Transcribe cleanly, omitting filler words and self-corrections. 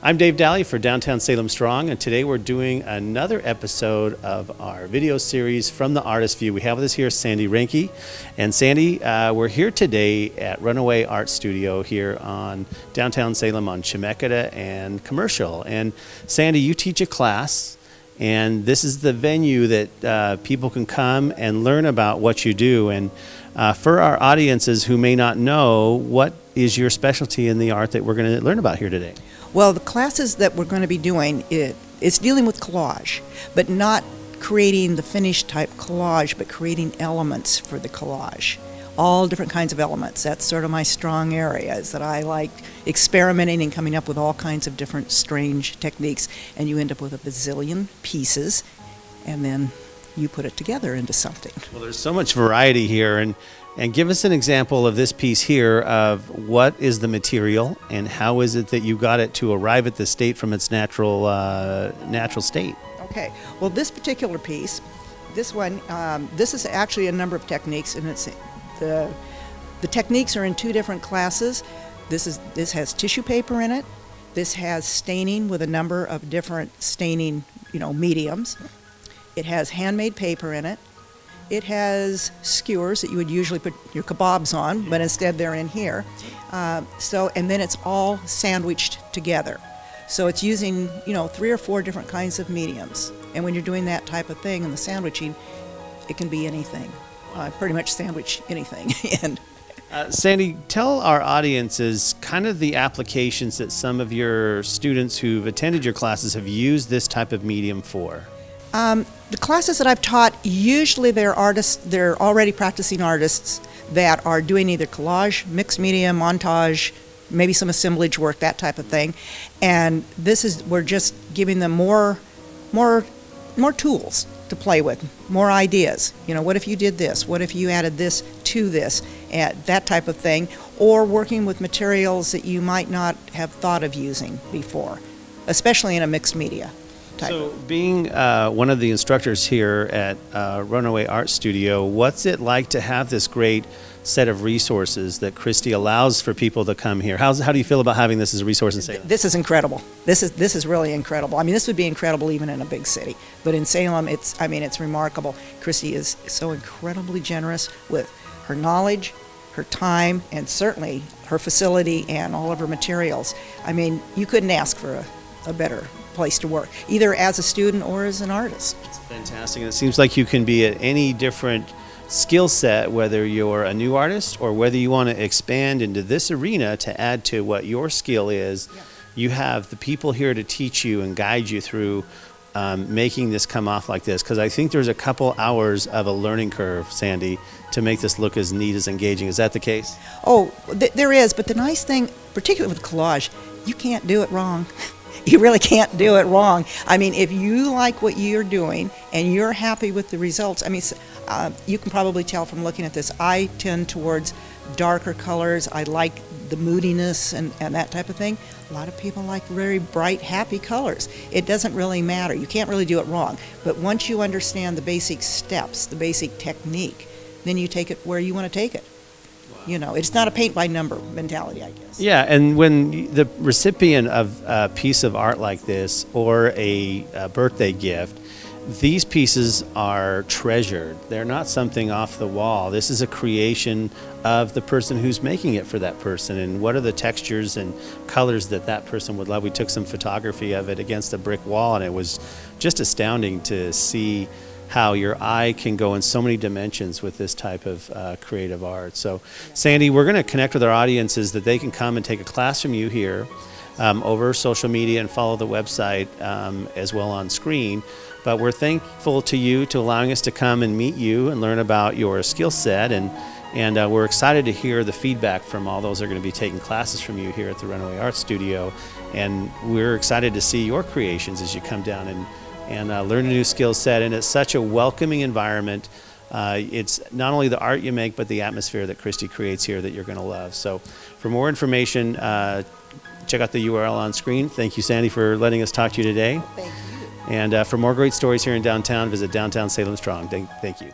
I'm Dave Daly for Downtown Salem Strong, and today we're doing another episode of our video series from the Artist View. We have with us here Sandi Reinke. And Sandi, we're here today at Runaway Art Studio here on Downtown Salem on Chemeketa and Commercial. And Sandi, you teach a class, and this is the venue that people can come and learn about what you do. And for our audiences who may not know, what is your specialty in the art that we're going to learn about here today? Well, the classes that we're going to be doing, it's dealing with collage, but not creating the finished type collage, but creating elements for the collage. All different kinds of elements. That's sort of my strong area, is that I like experimenting and coming up with all kinds of different strange techniques, and you end up with a bazillion pieces, and then you put it together into something. Well, there's so much variety here, and give us an example of this piece here of what is the material and how is it that you got it to arrive at the state from its natural state? Okay, well, this particular piece, this one, this is actually a number of techniques, and it's the techniques are in two different classes. This has tissue paper in it. This has staining with a number of different staining, mediums. It has handmade paper in it. It has skewers that you would usually put your kebabs on, but instead they're in here. And then it's all sandwiched together. So it's using, 3 or 4 different kinds of mediums. And when you're doing that type of thing in the sandwiching, it can be anything. Pretty much sandwich anything. And Sandi, tell our audiences kind of the applications that some of your students who've attended your classes have used this type of medium for. The classes that I've taught, usually they're already practicing artists that are doing either collage, mixed media, montage, maybe some assemblage work, that type of thing. And we're just giving them more tools to play with, more ideas. What if you did this? What if you added this to this? And that type of thing. Or working with materials that you might not have thought of using before, especially in a mixed media. So being one of the instructors here at Runaway Art Studio, what's it like to have this great set of resources that Christy allows for people to come here? How do you feel about having this as a resource in Salem? This is incredible. This is really incredible. I mean, this would be incredible even in a big city. But in Salem, it's remarkable. Christy is so incredibly generous with her knowledge, her time, and certainly her facility and all of her materials. I mean, you couldn't ask for a better place to work, either as a student or as an artist. It's fantastic. And it seems like you can be at any different skill set, whether you're a new artist or whether you want to expand into this arena to add to what your skill is. Yeah. You have the people here to teach you and guide you through making this come off like this, because I think there's a couple hours of a learning curve, Sandi, to make this look as neat, as engaging. Is that the case? Oh, there is, but the nice thing, particularly with collage, you can't do it wrong. You really can't do it wrong. I mean, if you like what you're doing and you're happy with the results, you can probably tell from looking at this, I tend towards darker colors. I like the moodiness and that type of thing. A lot of people like very bright, happy colors. It doesn't really matter. You can't really do it wrong. But once you understand the basic steps, the basic technique, then you take it where you want to take it. It's not a paint-by-number mentality, I guess. Yeah, and when the recipient of a piece of art like this or a birthday gift, these pieces are treasured. They're not something off the wall. This is a creation of the person who's making it for that person, and what are the textures and colors that person would love. We took some photography of it against a brick wall, and it was just astounding to see how your eye can go in so many dimensions with this type of creative art. So, Sandi, we're going to connect with our audiences that they can come and take a class from you here over social media and follow the website as well on screen. But we're thankful to you to allowing us to come and meet you and learn about your skill set, and we're excited to hear the feedback from all those that are going to be taking classes from you here at the Runaway Art Studio. And we're excited to see your creations as you come down and learn a new skill set. And it's such a welcoming environment. It's not only the art you make, but the atmosphere that Christy creates here that you're going to love. So for more information, check out the URL on screen. Thank you, Sandi, for letting us talk to you today. Thank you. And for more great stories here in downtown, visit Downtown Salem Strong. Thank you.